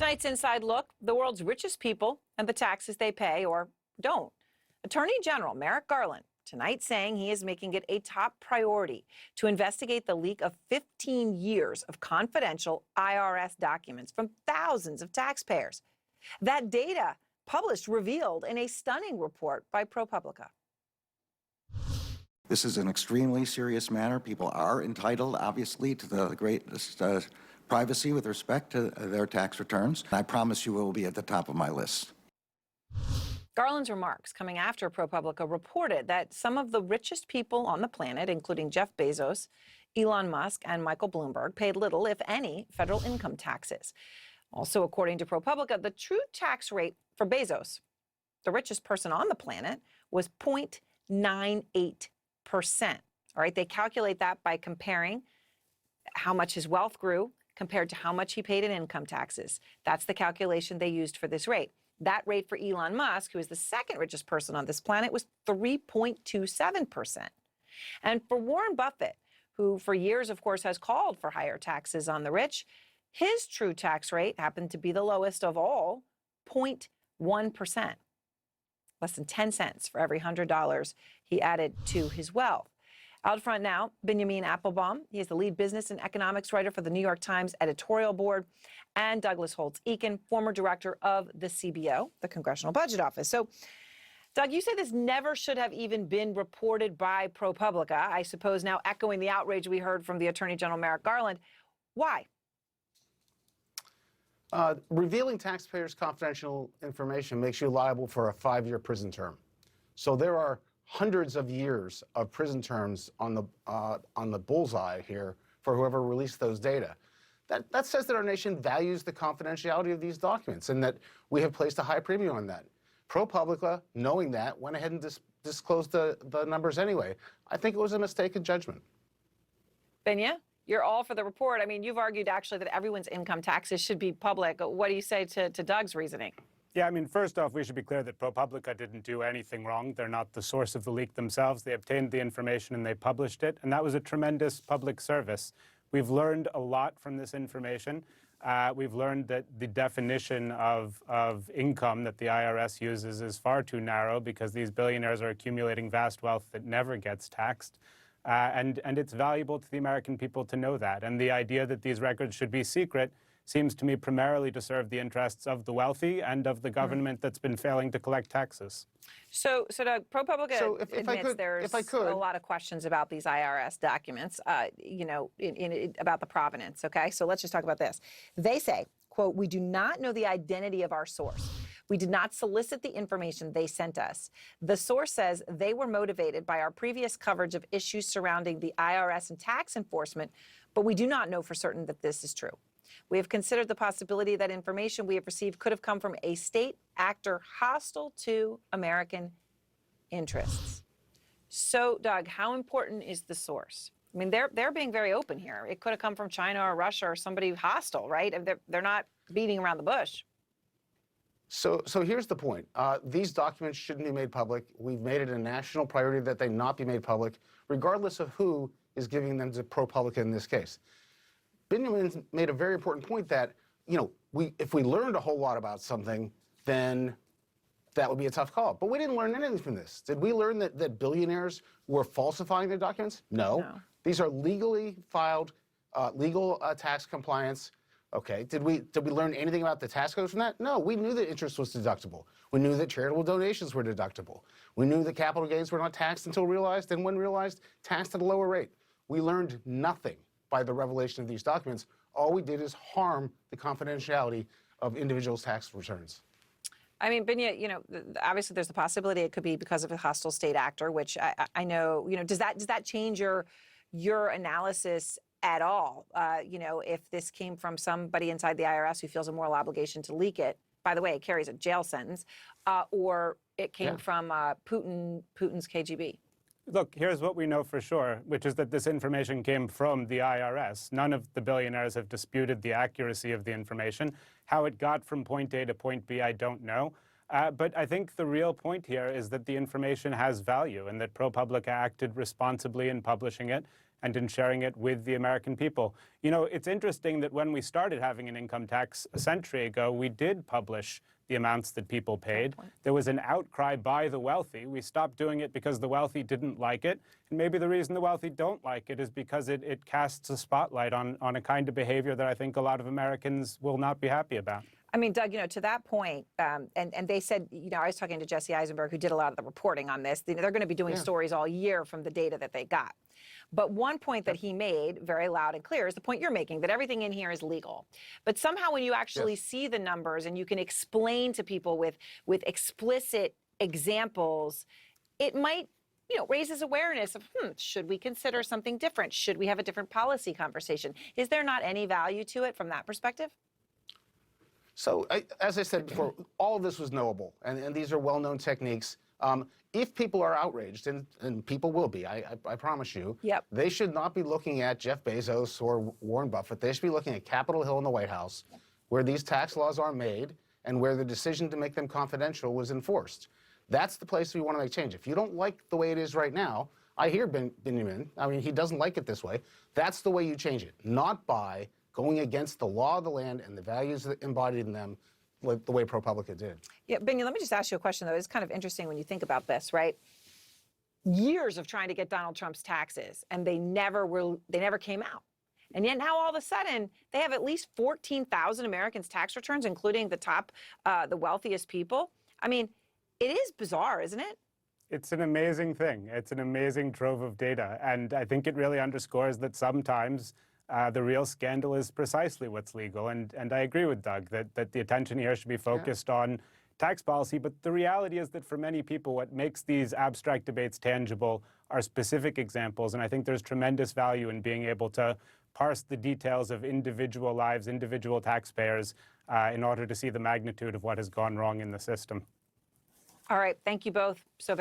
Tonight's Inside Look, the world's richest people and the taxes they pay or don't. Attorney General Merrick Garland tonight saying he is making it a top priority to investigate the leak of 15 years of confidential IRS documents from thousands of taxpayers. That data published revealed in a stunning report by ProPublica. This is an extremely serious matter. People are entitled, obviously, to the greatest privacy with respect to their tax returns. I promise you it will be at the top of my list. Garland's remarks coming after ProPublica reported that some of the richest people on the planet, including Jeff Bezos, Elon Musk, and Michael Bloomberg, paid little, if any, federal income taxes. Also, according to ProPublica, the true tax rate for Bezos, the richest person on the planet, was 0.98%. All right, they calculate that by comparing how much his wealth grew compared to how much he paid in income taxes. That's the calculation they used for this rate. That rate for Elon Musk, who is the second richest person on this planet, was 3.27%. And for Warren Buffett, who for years, of course, has called for higher taxes on the rich, his true tax rate happened to be the lowest of all, 0.1%. Less than 10 cents for every $100 he added to his wealth. Out front now, Benjamin Applebaum. He is the lead business and economics writer for the New York Times editorial board, and Douglas Holtz-Eakin, former director of the CBO, the Congressional Budget Office. So, Doug, you say this never should have even been reported by ProPublica. I suppose now echoing the outrage we heard from the Attorney General Merrick Garland. Why? Revealing taxpayers' confidential information makes you liable for a 5-year prison term. So there are hundreds of years of prison terms on the bullseye here for whoever released those data. That says that our nation values the confidentiality of these documents and that we have placed a high premium on that. ProPublica, knowing that, went ahead and disclosed the numbers anyway. I think it was a mistake in judgment. Benya, you're all for the report. I mean, you've argued actually that everyone's income taxes should be public. What do you say to Doug's reasoning? Yeah, I mean, first off, we should be clear that ProPublica didn't do anything wrong. They're not the source of the leak themselves. They obtained the information and they published it, and that was a tremendous public service. We've learned a lot from this information. We've learned that the definition of income that the IRS uses is far too narrow because these billionaires are accumulating vast wealth that never gets taxed. And it's valuable to the American people to know that. And the idea that these records should be secret seems to me primarily to serve the interests of the wealthy and of the government that's been failing to collect taxes. So Doug, ProPublica admits there's a lot of questions about these IRS documents, you know, about the provenance, okay? So let's just talk about this. They say, quote, "We do not know the identity of our source. We did not solicit the information they sent us. The source says they were motivated by our previous coverage of issues surrounding the IRS and tax enforcement, but we do not know for certain that this is true. We have considered the possibility that information we have received could have come from a state actor hostile to American interests." So, Doug, how important is the source? I mean, they're being very open here. It could have come from China or Russia or somebody hostile, right? They're not beating around the bush. So here's the point. These documents shouldn't be made public. We've made it a national priority that they not be made public, regardless of who is giving them to ProPublica in this case. Benjamin made a very important point that, you know, if we learned a whole lot about something, then that would be a tough call. But we didn't learn anything from this. Did we learn that billionaires were falsifying their documents? No. These are legally filed, legal tax compliance. Okay, did we learn anything about the tax code from that? No, we knew that interest was deductible. We knew that charitable donations were deductible. We knew that capital gains were not taxed until realized, and when realized, taxed at a lower rate. We learned nothing by the revelation of these documents. All we did is harm the confidentiality of individuals' tax returns. I mean, Benya, you know, obviously there's the possibility it could be because of a hostile state actor, which I know, you know, does that change your analysis at all? You know, if this came from somebody inside the IRS who feels a moral obligation to leak it, by the way, it carries a jail sentence, or it came from Putin's KGB. Look, here's what we know for sure, which is that this information came from the IRS. None of the billionaires have disputed the accuracy of the information. How it got from point A to point B, I don't know. But I think the real point here is that the information has value and that ProPublica acted responsibly in publishing it. and in sharing it with the American people. You know, it's interesting that when we started having an income tax a century ago, we did publish the amounts that people paid. There was an outcry by the wealthy. We stopped doing it because the wealthy didn't like it. And maybe the reason the wealthy don't like it is because it casts a spotlight on a kind of behavior that I think a lot of Americans will not be happy about. I mean, Doug, you know, to that point, and they said, you know, I was talking to Jesse Eisenberg, who did a lot of the reporting on this. They're going to be doing stories all year from the data that they got. But one point that he made very loud and clear is the point you're making, that everything in here is legal. But somehow when you actually see the numbers and you can explain to people with explicit examples, it might, you know, raises awareness of, should we consider something different? Should we have a different policy conversation? Is there not any value to it from that perspective? So, as I said before, all of this was knowable, and these are well-known techniques. If people are outraged, and people will be, I promise you, they should not be looking at Jeff Bezos or Warren Buffett. They should be looking at Capitol Hill in the White House, where these tax laws are made and where the decision to make them confidential was enforced. That's the place we want to make change. If you don't like the way it is right now, I hear Benjamin, I mean, he doesn't like it this way. That's the way you change it, not by going against the law of the land and the values that embodied in them, like the way ProPublica did. Yeah, Benny, let me just ask you a question, though. It's kind of interesting when you think about this, right? Years of trying to get Donald Trump's taxes, and they never came out. And yet now all of a sudden, they have at least 14,000 Americans' tax returns, including the top, the wealthiest people. I mean, it is bizarre, isn't it? It's an amazing thing. It's an amazing trove of data. And I think it really underscores that sometimes the real scandal is precisely what's legal. And I agree with Doug that the attention here should be focused on tax policy. But the reality is that for many people, what makes these abstract debates tangible are specific examples. And I think there's tremendous value in being able to parse the details of individual lives, individual taxpayers, in order to see the magnitude of what has gone wrong in the system. All right. Thank you both so very